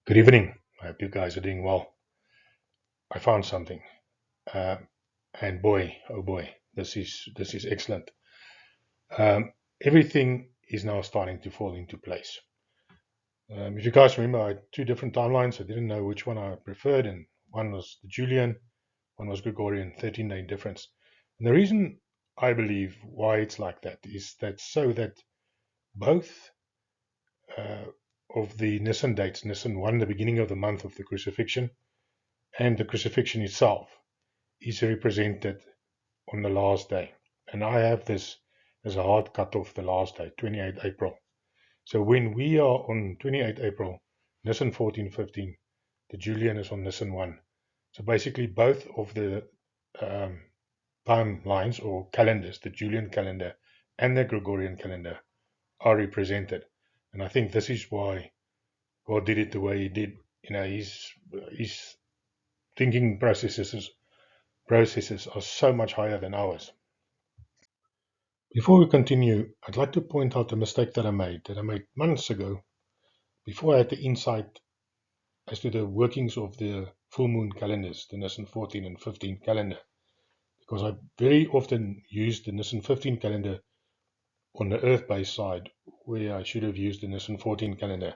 Good evening. I hope you guys are doing well. I found something, uh, and boy, oh boy, this is excellent. Everything is now starting to fall into place. If you guys remember, I had two different timelines. I didn't know which one I preferred, and one was the Julian, one was Gregorian, 13-day difference. And the reason I believe why it's like that is that so that both uh, of the Nisan dates, Nisan 1, the beginning of the month of the crucifixion, and the crucifixion itself, is represented on the last day. And I have this as a hard cut off the last day, 28 April. So when we are on 28 April, Nisan 1415, the Julian is on Nisan 1. So basically, both of the um, timelines or calendars, the Julian calendar and the Gregorian calendar, are represented. And I think this is why God did it the way He did. His thinking processes are so much higher than ours. Before we continue, I'd like to point out a mistake that I made months ago before I had the insight as to the workings of the full moon calendars, the Nisan 14 and 15 calendar, because I very often used the Nisan 15 calendar on the earth-based side where I should have used the Nisan 14 calendar.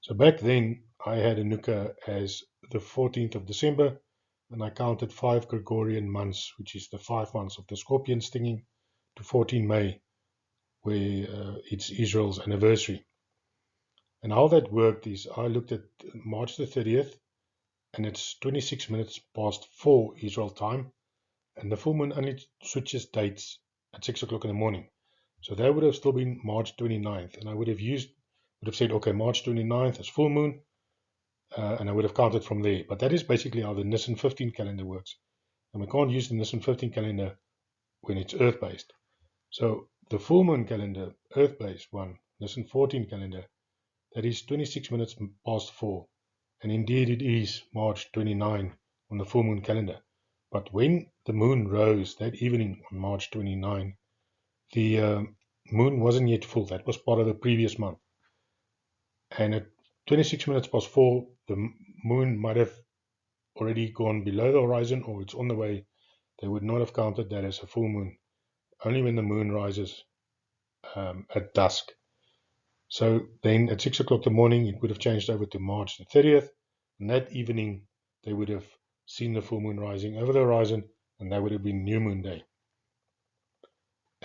So back then, I had Hanukkah as the 14th of December, and I counted 5 Gregorian months, which is the 5 months of the scorpion stinging, to 14 May, where it's Israel's anniversary. And how that worked is I looked at March the 30th, and it's 26 minutes past 4 Israel time, and the full moon only switches dates at 6 o'clock in the morning. So that would have still been March 29th, and I would have said, okay, March 29th is full moon, and I would have counted from there. But that is basically how the Nisan 15 calendar works. And we can't use the Nisan 15 calendar when it's earth based. So the full moon calendar, earth based one, Nisan 14 calendar, that is 26 minutes past 4. And indeed it is March 29 on the full moon calendar. But when the moon rose that evening on March 29, the moon wasn't yet full. That was part of the previous month. And at 26 minutes past 4, the moon might have already gone below the horizon or it's on the way. They would not have counted that as a full moon. Only when the moon rises at dusk. So then at 6 o'clock in the morning, it would have changed over to March the 30th. And that evening, they would have seen the full moon rising over the horizon, and that would have been New Moon Day.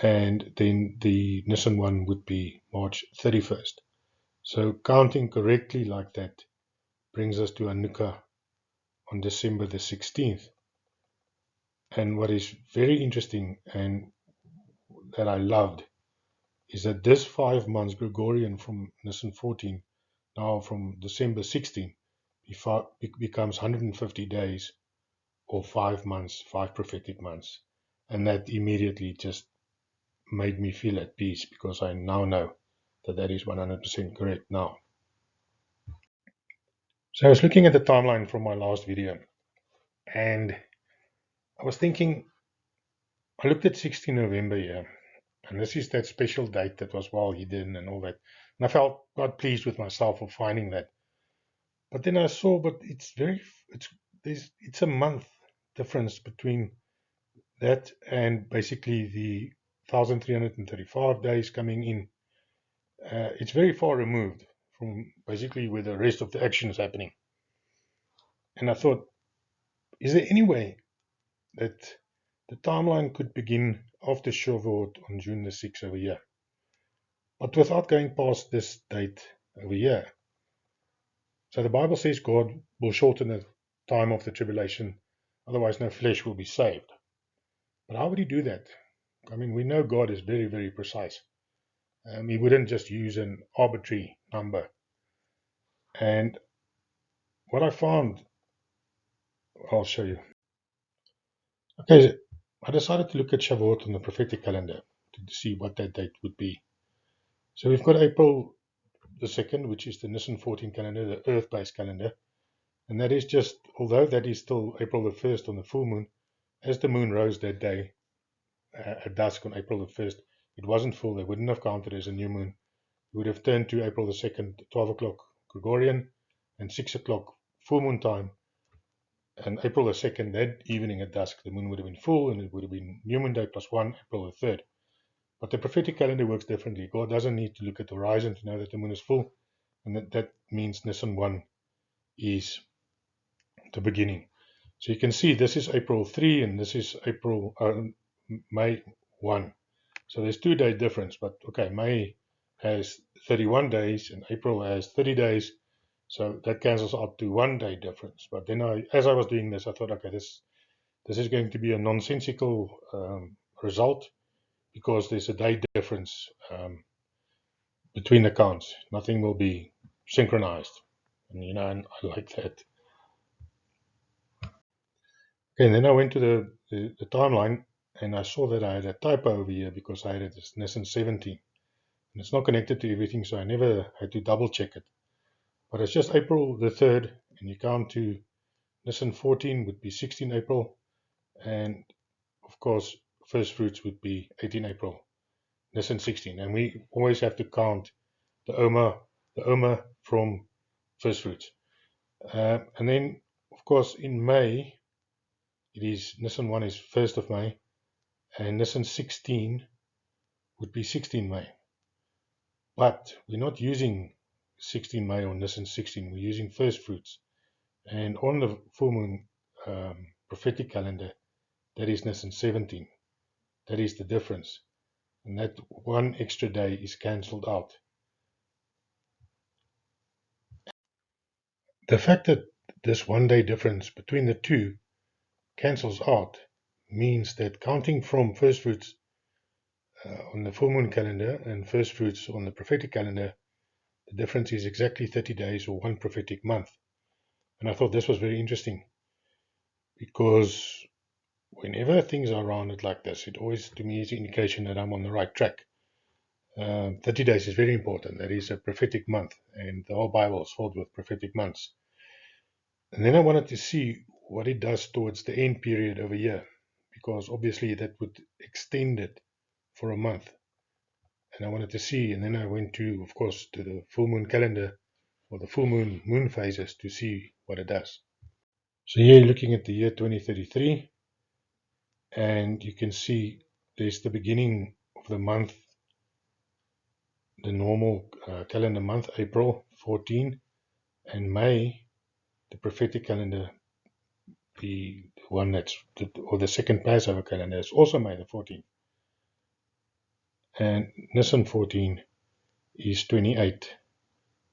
And then the Nisan one would be March 31st. So counting correctly like that brings us to Hanukkah on December the 16th. And what is very interesting and that I loved is that this 5 months Gregorian from Nisan 14, now from December 16, becomes 150 days or 5 months, 5 prophetic months. And that immediately just made me feel at peace because I now know that that is 100% correct now. So I was looking at the timeline from my last video and I was thinking, I looked at 16 November here, and this is that special date that was well hidden and all that. And I felt quite pleased with myself for finding that. But then I saw, but it's a month difference between that and basically the 1335 days coming in. It's very far removed from basically where the rest of the action is happening. And I thought, is there any way that the timeline could begin after Shavuot on June the 6th over here, but without going past this date over here? So the Bible says God will shorten the time of the tribulation, otherwise no flesh will be saved. But how would he do that? I mean, we know God is very, very precise. He wouldn't just use an arbitrary number. And what I found, I'll show you. Okay, I decided to look at Shavuot on the prophetic calendar to see what that date would be. So we've got April the 2nd, which is the Nisan 14 calendar, the earth-based calendar. And that is just, although that is still April the 1st on the full moon, as the moon rose that day at dusk on April the 1st, it wasn't full. They wouldn't have counted as a new moon. It would have turned to April the 2nd, 12 o'clock Gregorian, and 6 o'clock full moon time, and April the 2nd, that evening at dusk, the moon would have been full, and it would have been new moon day plus 1, April the 3rd. But the prophetic calendar works differently. God doesn't need to look at the horizon to know that the moon is full, and that means Nisan 1 is the beginning. So you can see this is April 3 and this is May 1. So there's 2-day difference, but okay, May has 31 days and April has 30 days. So that cancels out to 1-day difference. But then as I was doing this, I thought, okay, this is going to be a nonsensical result because there's a day difference between accounts. Nothing will be synchronized. And, and I like that. Okay, and then I went to the timeline and I saw that I had a typo over here because I had it as Nisan 17. And it's not connected to everything, so I never had to double check it. But it's just April the 3rd, and you count to Nisan 14 would be 16 April, and of course, first fruits would be 18 April, Nisan 16. And we always have to count the Oma from first fruits. And then, of course, in May, it is Nisan 1 is 1st of May, and Nisan 16 would be 16 May. But we're not using 16 May or Nisan 16, we're using first fruits. And on the full moon prophetic calendar, that is Nisan 17. That is the difference. And that one extra day is cancelled out. The fact that this 1-day difference between the two cancels out means that counting from first fruits on the full moon calendar and first fruits on the prophetic calendar, the difference is exactly 30 days or one prophetic month. And I thought this was very interesting because whenever things are rounded like this, it always to me is an indication that I'm on the right track. 30 days is very important. That is a prophetic month, and the whole Bible is filled with prophetic months. And then I wanted to see what it does towards the end period over here, because obviously that would extend it for a month. And I wanted to see, and then I went to, of course, to the full moon calendar or the full moon phases to see what it does. So here you're looking at the year 2033, and you can see there's the beginning of the month, the normal calendar month, April 14, and May, the prophetic calendar, the one or the second Passover calendar is also May the 14th. And Nisan 14 is 28.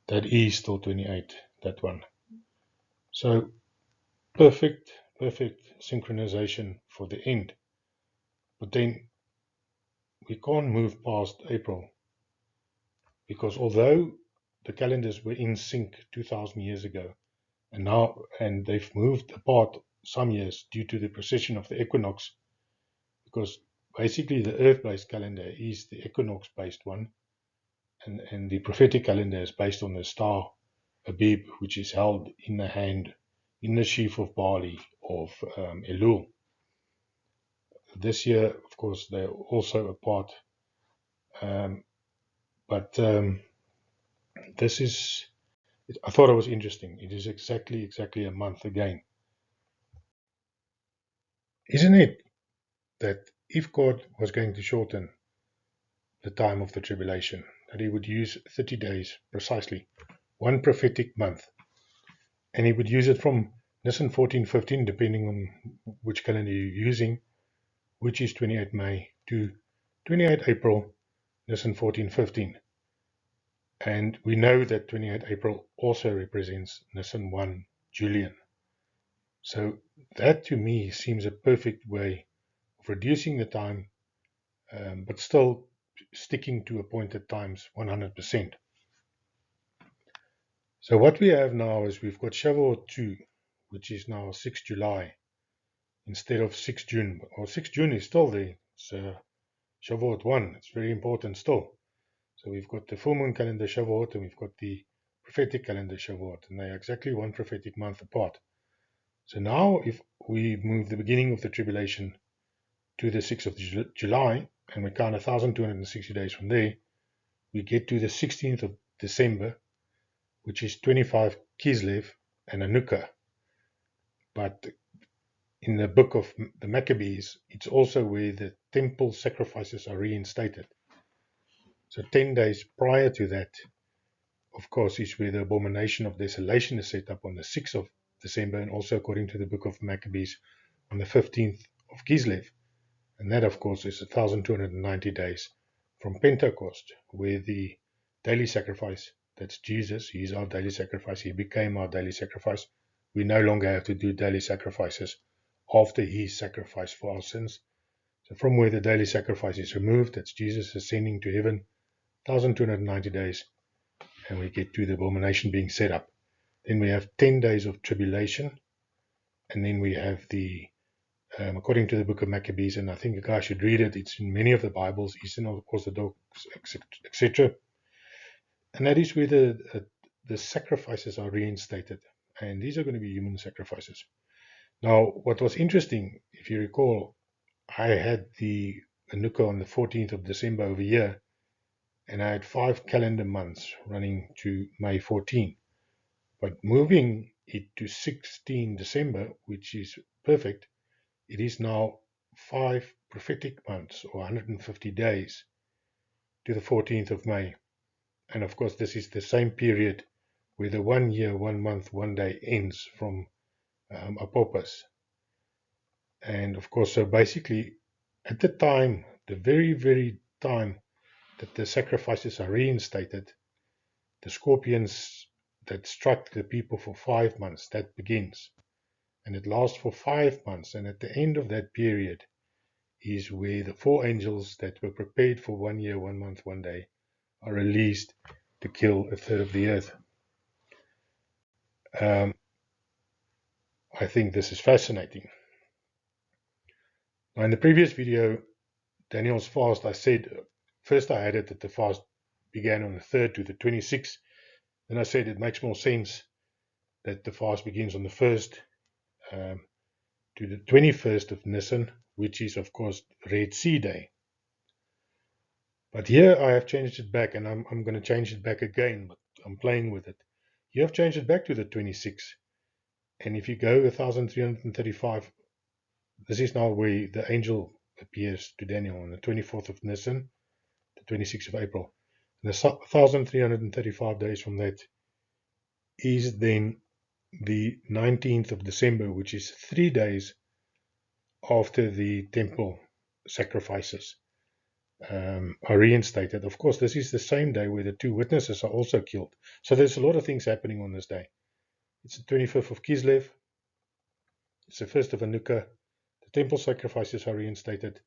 That is still 28, that one. So perfect synchronization for the end. But then we can't move past April, because although the calendars were in sync 2,000 years ago, and they've moved apart some years due to the precession of the equinox, because basically the earth-based calendar is the equinox-based one, and the prophetic calendar is based on the star Abib, which is held in the hand, in the sheaf of barley of Elul. This year, of course, they're also apart, but this is, I thought it was interesting. It is exactly a month again. Isn't it that if God was going to shorten the time of the tribulation, that he would use 30 days precisely, one prophetic month, and he would use it from Nisan 14, 15, depending on which calendar you're using, which is 28 May to 28 April, Nisan 14, 15. And we know that 28 April also represents Nisan 1 Julian. So that to me seems a perfect way of reducing the time, but still sticking to appointed times 100%. So what we have now is we've got Shavuot 2, which is now 6 July instead of 6 June. Well, 6 June is still there. It's Shavuot 1. It's very important still. So we've got the full moon calendar Shavuot and we've got the prophetic calendar Shavuot, and they're exactly one prophetic month apart. So now if we move the beginning of the tribulation to the 6th of July, and we count 1,260 days from there, we get to the 16th of December, which is 25 Kislev and Hanukkah. But in the book of the Maccabees, it's also where the temple sacrifices are reinstated. So 10 days prior to that, of course, is where the abomination of desolation is set up on the 6th of December, and also according to the book of Maccabees on the 15th of Kislev. And that, of course, is 1,290 days from Pentecost, where the daily sacrifice, that's Jesus, he's our daily sacrifice, he became our daily sacrifice. We no longer have to do daily sacrifices after his sacrifice for our sins. So from where the daily sacrifice is removed, that's Jesus ascending to heaven, 1,290 days, and we get to the abomination being set up. Then we have 10 days of tribulation, and then we have the according to the book of Maccabees, and I think a guy should read it. It's in many of the Bibles, Eastern Orthodox, etc. And that is where the sacrifices are reinstated. And these are going to be human sacrifices. Now, what was interesting, if you recall, I had the Hanukkah on the 14th of December over here, and I had 5 calendar months running to May 14. But moving it to 16 December, which is perfect, it is now 5 prophetic months, or 150 days, to the 14th of May. And of course, this is the same period where the 1 year, 1 month, 1 day ends from Apopos. And of course, so basically, at the time, the very, very time that the sacrifices are reinstated, the scorpions that struck the people for 5 months, that begins. And it lasts for 5 months. And at the end of that period is where the 4 angels that were prepared for 1 year, 1 month, 1 day are released to kill a third of the earth. I think this is fascinating. Now, in the previous video, Daniel's fast, I said, first I had it that the fast began on the 3rd to the 26th. Then I said it makes more sense that the fast begins on the 1st to the 21st of Nisan, which is, of course, Red Sea Day. But here I have changed it back, and I'm going to change it back again, but I'm playing with it. You have changed it back to the 26th. And if you go 1,335, this is now where the angel appears to Daniel on the 24th of Nisan, the 26th of April. And the 1,335 days from that is then the 19th of December, which is 3 days after the temple sacrifices are reinstated. Of course, this is the same day where the 2 witnesses are also killed. So there's a lot of things happening on this day. It's the 25th of Kislev. It's the 1st of Hanukkah. The temple sacrifices are reinstated.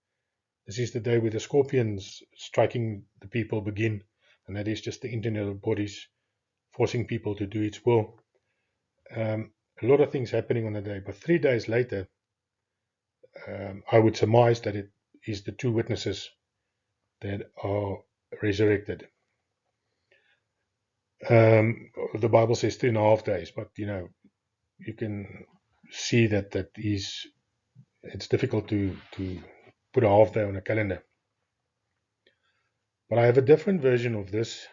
This is the day where the scorpions striking the people begin, and that is just the internal bodies forcing people to do its will. A lot of things happening on the day, but 3 days later, I would surmise that it is the 2 witnesses that are resurrected. The Bible says 3.5 days, but you can see that it's difficult to put a half day on a calendar. But I have a different version of this,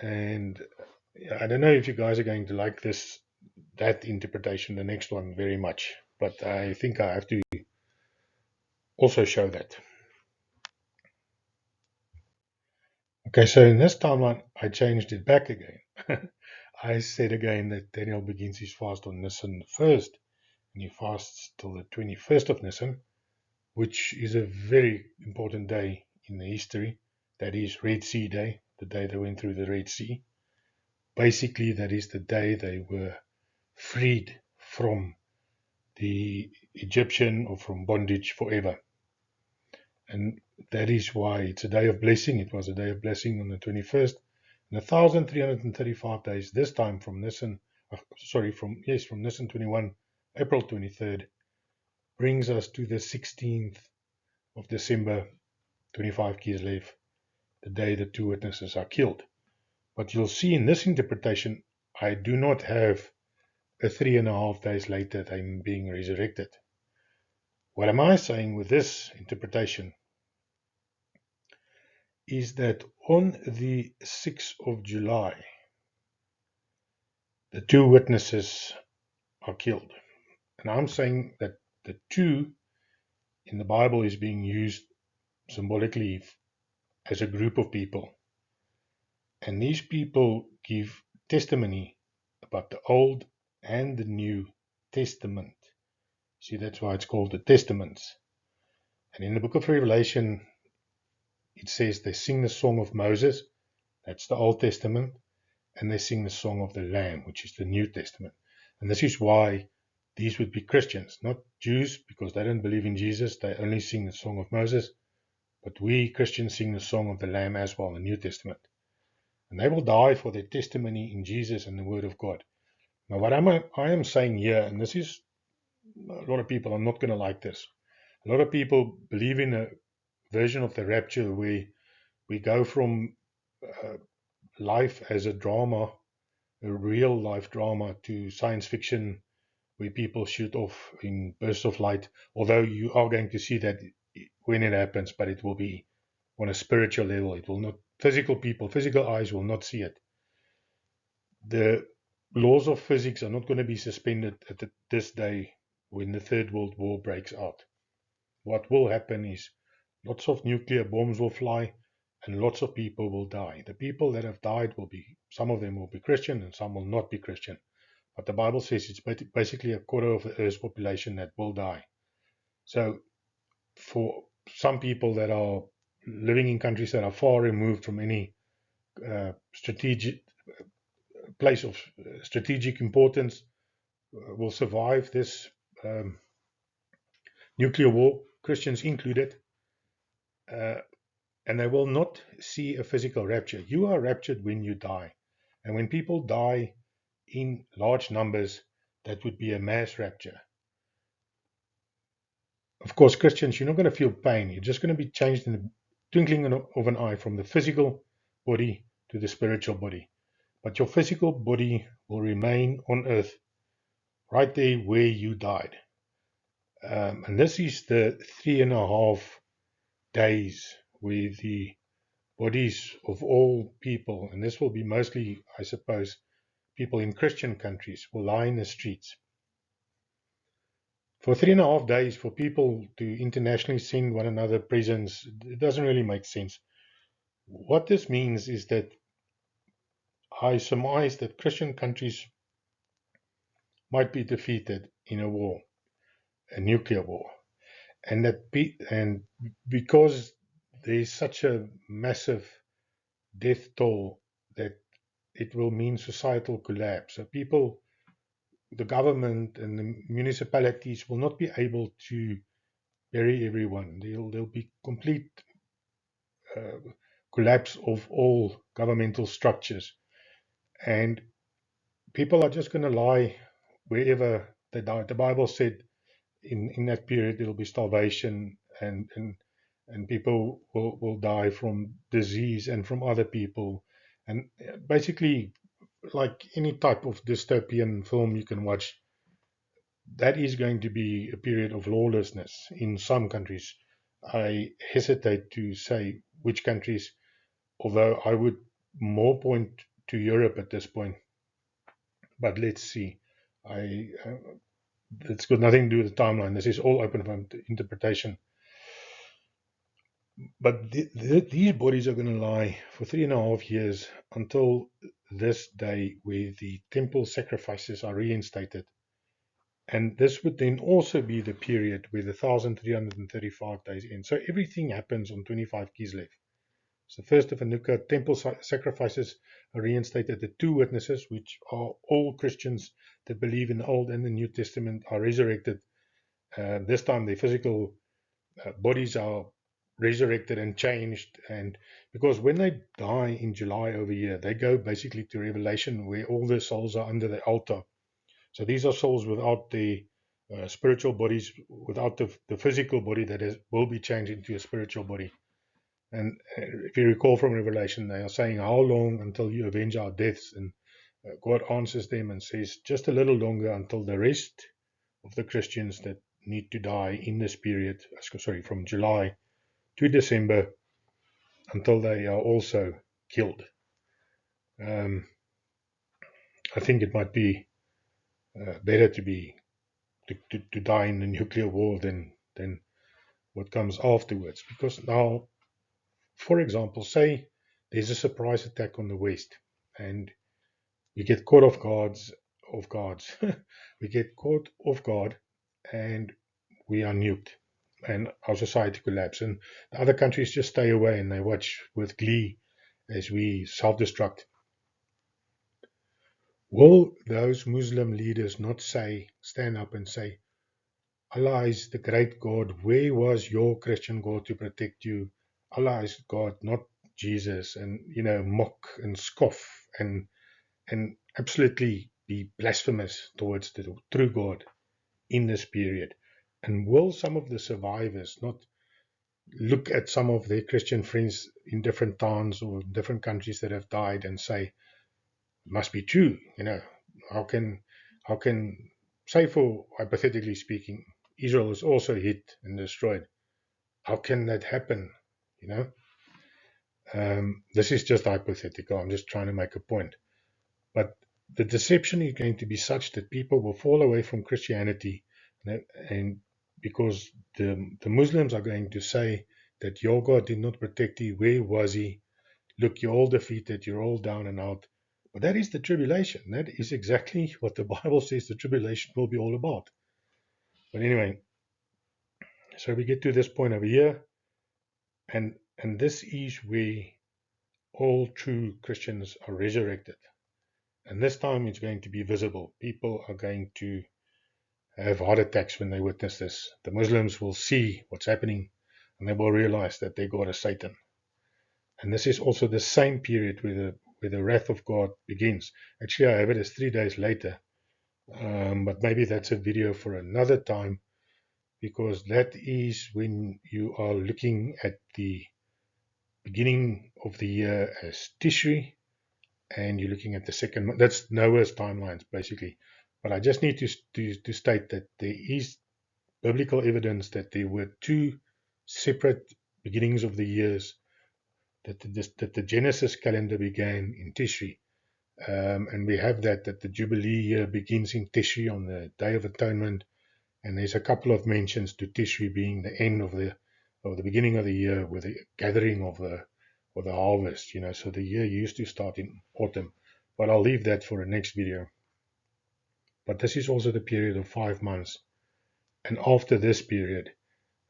and I don't know if you guys are going to like that interpretation, the next one, very much, but I think I have to also show that. Okay, so in this timeline, I changed it back again. I said again that Daniel begins his fast on Nisan 1st, and he fasts till the 21st of Nisan, which is a very important day in the history. That is Red Sea Day, the day they went through the Red Sea. Basically, that is the day they were freed from the Egyptian or from bondage forever. And that is why it's a day of blessing. It was a day of blessing on the 21st. And 1,335 days, this time from Nisan 21, April 23rd, brings us to the 16th of December, 25 Kislev, the day the 2 witnesses are killed. But you'll see in this interpretation, I do not have a 3.5 days later them being resurrected. What am I saying with this interpretation is that on the 6th of July, the two witnesses are killed. And I'm saying that the two in the Bible is being used symbolically as a group of people. And these people give testimony about the Old and the New Testament. See, that's why it's called the Testaments. And in the book of Revelation, it says they sing the song of Moses, that's the Old Testament, and they sing the song of the Lamb, which is the New Testament. And this is why these would be Christians, not Jews, because they don't believe in Jesus. They only sing the song of Moses. But we Christians sing the song of the Lamb as well, the New Testament. And they will die for their testimony in Jesus and the Word of God. Now, what I am saying here, and this is a lot of people are not going to like this. A lot of people believe in a version of the rapture where we go from life as a drama, a real life drama, to science fiction where people shoot off in bursts of light. Although you are going to see that when it happens, but it will be on a spiritual level. It will not, physical eyes will not see it. The laws of physics are not going to be suspended at this day when the Third World War breaks out. What will happen is lots of nuclear bombs will fly and lots of people will die. The people that have died some of them will be Christian and some will not be Christian. But the Bible says it's basically a quarter of the Earth's population that will die. So for some people that are living in countries that are far removed from any strategic place of strategic importance will survive this nuclear war, Christians included, and they will not see a physical rapture. You are raptured when you die. And when people die in large numbers, that would be a mass rapture. Of course, Christians, you're not going to feel pain. You're just going to be changed in the twinkling of an eye from the physical body to the spiritual body. But your physical body will remain on earth, right there where you died. And this is the 3.5 days where the bodies of all people, and this will be mostly, I suppose, people in Christian countries, will lie in the streets. For 3.5 days, for people to internationally send one another presents, it doesn't really make sense. What this means is that I surmise that Christian countries might be defeated in a war, a nuclear war, and because there's such a massive death toll that it will mean societal collapse. So people, the government and the municipalities will not be able to bury everyone. There'll be complete collapse of all governmental structures. And people are just going to lie wherever they die. The Bible said in that period there'll be starvation and people will die from disease and from other people. And basically, like any type of dystopian film you can watch, that is going to be a period of lawlessness in some countries. I hesitate to say which countries, although I would more point to Europe at this point. But let's see. It's got nothing to do with the timeline. This is all open for interpretation. But these bodies are going to lie for 3.5 years until this day where the temple sacrifices are reinstated. And this would then also be the period where the 1,335 days end. So everything happens on 25 Kislev. So first of Hanukkah, temple sacrifices are reinstated. The two witnesses, which are all Christians that believe in the Old and the New Testament, are resurrected. This time their physical bodies are resurrected and changed. And because when they die in July over here, they go basically to Revelation where all the souls are under the altar. So these are souls without the spiritual bodies, without the physical body that will be changed into a spiritual body. And if you recall from Revelation, they are saying, how long until you avenge our deaths? And God answers them and says, just a little longer until the rest of the Christians that need to die in this period, from July to December, until they are also killed. I think it might be better to die in a nuclear war than what comes afterwards. Because now, for example, say there's a surprise attack on the West, and we get caught off guards. We get caught off guard, and we are nuked, and our society collapses. And the other countries just stay away and they watch with glee as we self-destruct. Will those Muslim leaders not stand up and say, Allah is the great God. Where was your Christian God to protect you? Allah is God, not Jesus. And, mock and scoff and absolutely be blasphemous towards the true God in this period. And will some of the survivors not look at some of their Christian friends in different towns or different countries that have died and say, must be true, how can, say for hypothetically speaking, Israel is also hit and destroyed. How can that happen? This is just hypothetical. I'm just trying to make a point. But the deception is going to be such that people will fall away from Christianity, and because the Muslims are going to say that your God did not protect you. Where was he? Look, you're all defeated. You're all down and out. But that is the tribulation. That is exactly what the Bible says the tribulation will be all about. But anyway, so we get to this point over here, and this is where all true Christians are resurrected. And this time it's going to be visible. People are going to have heart attacks when they witness this. The Muslims will see what's happening and they will realize that their God is Satan. And this is also the same period where the wrath of God begins. Actually, I have it as 3 days later, but maybe that's a video for another time, because that is when you are looking at the beginning of the year as Tishri, and you're looking at the second month. That's Noah's timelines, basically. But I just need to state that there is biblical evidence that there were two separate beginnings of the years, that the Genesis calendar began in Tishri. And we have that the Jubilee year begins in Tishri on the Day of Atonement. And there's a couple of mentions to Tishri being the end of the beginning of the year with the gathering of the harvest, so the year used to start in autumn. But I'll leave that for the next video. But this is also the period of 5 months. And after this period,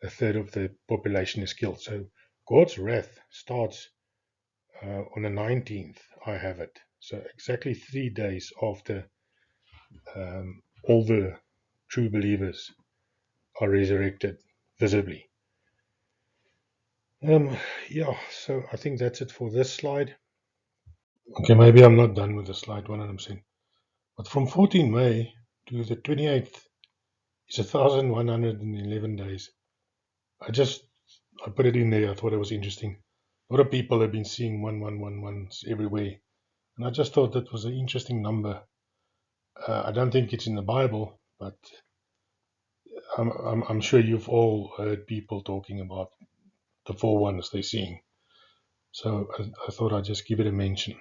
a third of the population is killed. So God's wrath starts on the 19th, I have it. So exactly 3 days after all the true believers are resurrected visibly. Yeah, so I think that's it for this slide. Okay, maybe I'm not done with the slide 100%. But from 14 May to the 28th is 1,111 days. I put it in there. I thought it was interesting. A lot of people have been seeing 1111s everywhere. And I just thought that was an interesting number. I don't think it's in the Bible, but I'm sure you've all heard people talking about the 4 ones they're seeing. So I thought I'd just give it a mention.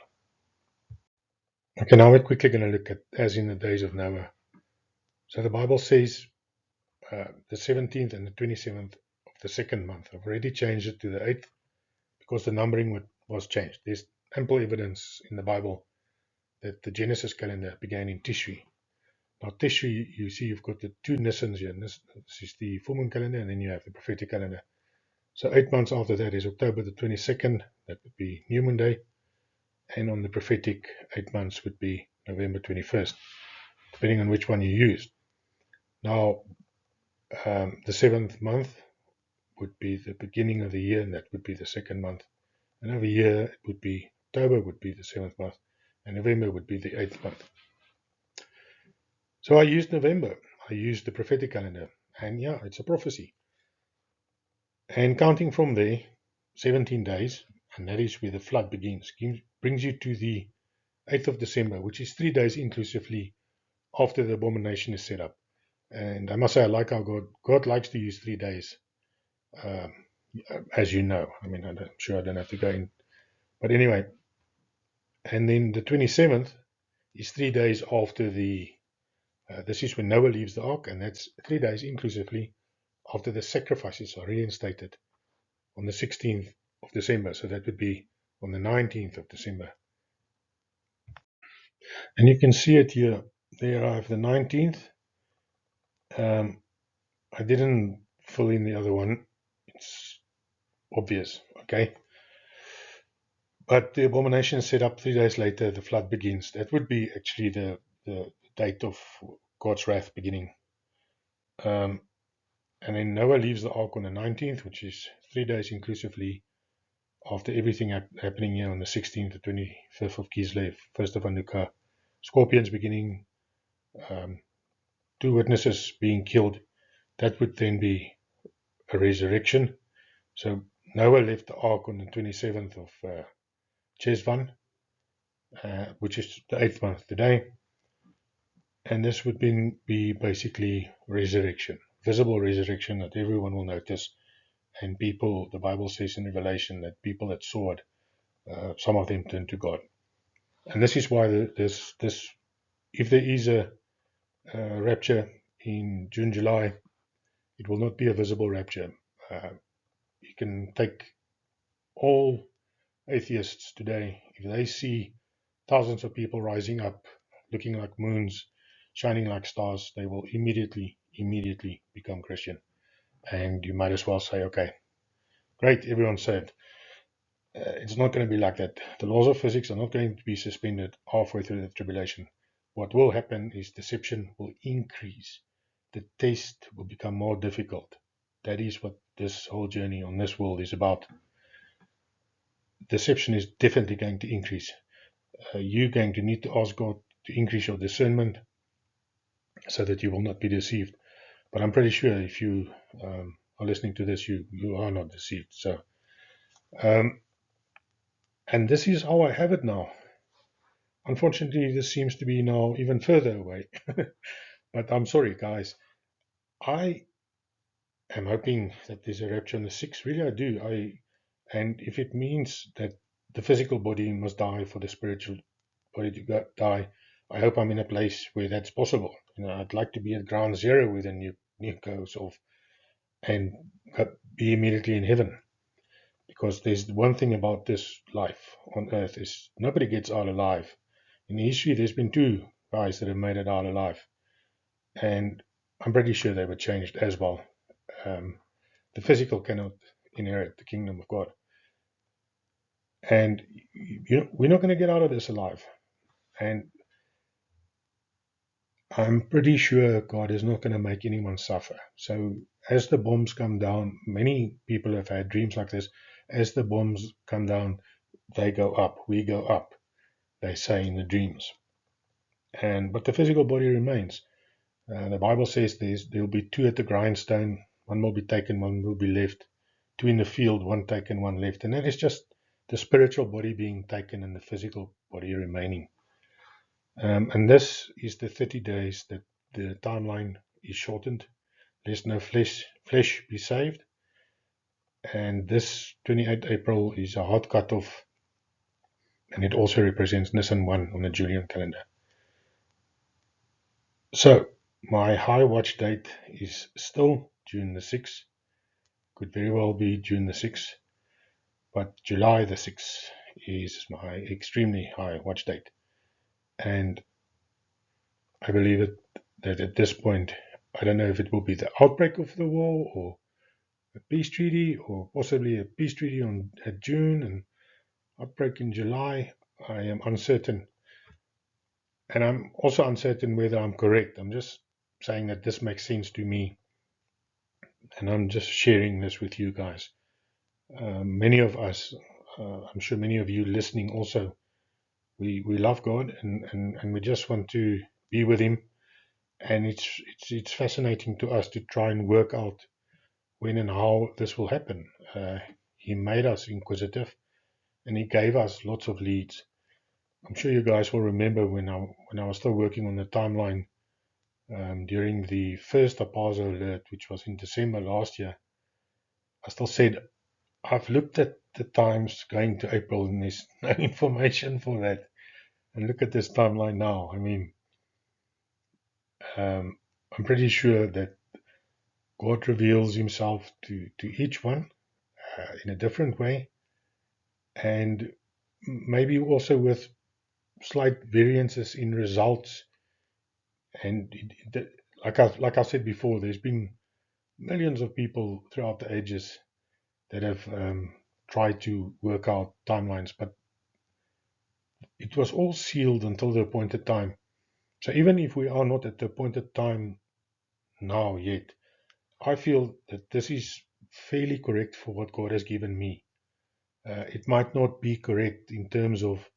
Okay, now we're quickly going to look at as in the days of Noah. So the Bible says the 17th and the 27th of the second month. I've already changed it to the 8th because the numbering was changed. There's ample evidence in the Bible that the Genesis calendar began in Tishri. Now Tishri, you see you've got the 2 Nissans here. This is the full moon calendar, and then you have the prophetic calendar. So 8 months after that is October the 22nd. That would be New Moon Day. And on the prophetic, 8 months would be November 21st, depending on which one you use. Now, the 7th month would be the beginning of the year, and that would be the second month. And over here, it would be October would be the 7th month, and November would be the 8th month. So I used November. I used the prophetic calendar, and yeah, it's a prophecy. And counting from there, 17 days, and that is where the flood begins, brings you to the 8th of December, which is 3 days inclusively after the abomination is set up. And I must say, I like how God likes to use 3 days, as you know. I mean, I'm sure I don't have to go in. But anyway, and then the 27th is 3 days after this is when Noah leaves the ark, and that's 3 days inclusively after the sacrifices are reinstated on the 16th of December. So that would be on the 19th of December. And you can see it here. There I have the 19th. I didn't fill in the other one. It's obvious, okay? But the abomination is set up 3 days later, the flood begins. That would be actually the date of God's wrath beginning. And then Noah leaves the ark on the 19th, which is 3 days inclusively after everything happening here on the 16th, the 25th of Kislev, 1st of Hanukkah, scorpions beginning, 2 witnesses being killed. That would then be a resurrection. So Noah left the ark on the 27th of Chesvan, which is the 8th month today. And this would then be basically resurrection, visible resurrection that everyone will notice. And people, the Bible says in Revelation that people that saw it, some of them turned to God. And this is why if there is a rapture in June, July, it will not be a visible rapture. You can take all atheists today, if they see thousands of people rising up, looking like moons, shining like stars, they will immediately become Christian. And you might as well say, okay, great, everyone's saved. It's not going to be like that. The laws of physics are not going to be suspended halfway through the tribulation. What will happen is deception will increase. The test will become more difficult. That is what this whole journey on this world is about. Deception is definitely going to increase. You're going to need to ask God to increase your discernment so that you will not be deceived. But I'm pretty sure if you are listening to this, you are not deceived. So, and this is how I have it now. Unfortunately, this seems to be now even further away. But I'm sorry, guys. I am hoping that there's a rapture on the 6th. Really, I do. And if it means that the physical body must die for the spiritual body to die, I hope I'm in a place where that's possible. I'd like to be at ground zero when the nuke goes off and be immediately in heaven. Because there's one thing about this life on earth is nobody gets out alive. In history, there's been 2 guys that have made it out alive. And I'm pretty sure they were changed as well. The physical cannot inherit the kingdom of God. And we're not going to get out of this alive. And I'm pretty sure God is not going to make anyone suffer. So as the bombs come down, many people have had dreams like this. As the bombs come down, they go up, we go up, they say in the dreams. But the physical body remains. The Bible says there'll be 2 at the grindstone. One will be taken, one will be left. 2 in the field, 1 taken, 1 left. And that is just the spiritual body being taken and the physical body remaining. And this is the 30 days that the timeline is shortened. Lest no flesh be saved. And this 28th April is a hard cutoff. And it also represents Nisan 1 on the Julian calendar. So, my high watch date is still June the 6th. Could very well be June the 6th. But July the 6th is my extremely high watch date. And I believe that at this point, I don't know if it will be the outbreak of the war or a peace treaty or possibly a peace treaty at June and outbreak in July. I am uncertain. And I'm also uncertain whether I'm correct. I'm just saying that this makes sense to me. And I'm just sharing this with you guys. Many of us, I'm sure many of you listening also, we love God and we just want to be with Him. And it's fascinating to us to try and work out when and how this will happen. He made us inquisitive and He gave us lots of leads. I'm sure you guys will remember when I was still working on the timeline during the first Apazo alert, which was in December last year. I still said, I've looked at the times going to April and there's no information for that. And look at this timeline now. I mean, I'm pretty sure that God reveals himself to each one in a different way, and maybe also with slight variances in results. And like I said before, there's been millions of people throughout the ages that have tried to work out timelines, but it was all sealed until the appointed time. So even if we are not at the appointed time now yet, I feel that this is fairly correct for what God has given me. It might not be correct in terms of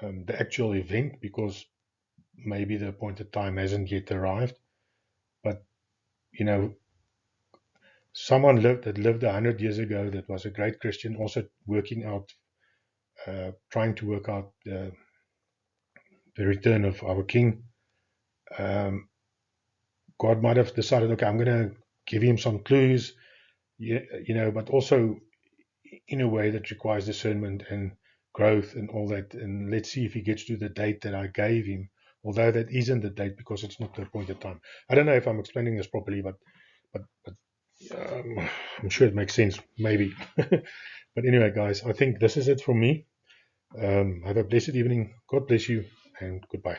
the actual event because maybe the appointed time hasn't yet arrived. But you know, someone that lived 100 years ago that was a great Christian, also working out, trying to work out the return of our King. Um, God might have decided, okay, I'm going to give him some clues, but also in a way that requires discernment and growth and all that. And let's see if he gets to the date that I gave him, although that isn't the date because it's not the appointed time. I don't know if I'm explaining this properly, but I'm sure it makes sense, maybe. But anyway, guys, I think this is it from me. Have a blessed evening. God bless you, and goodbye.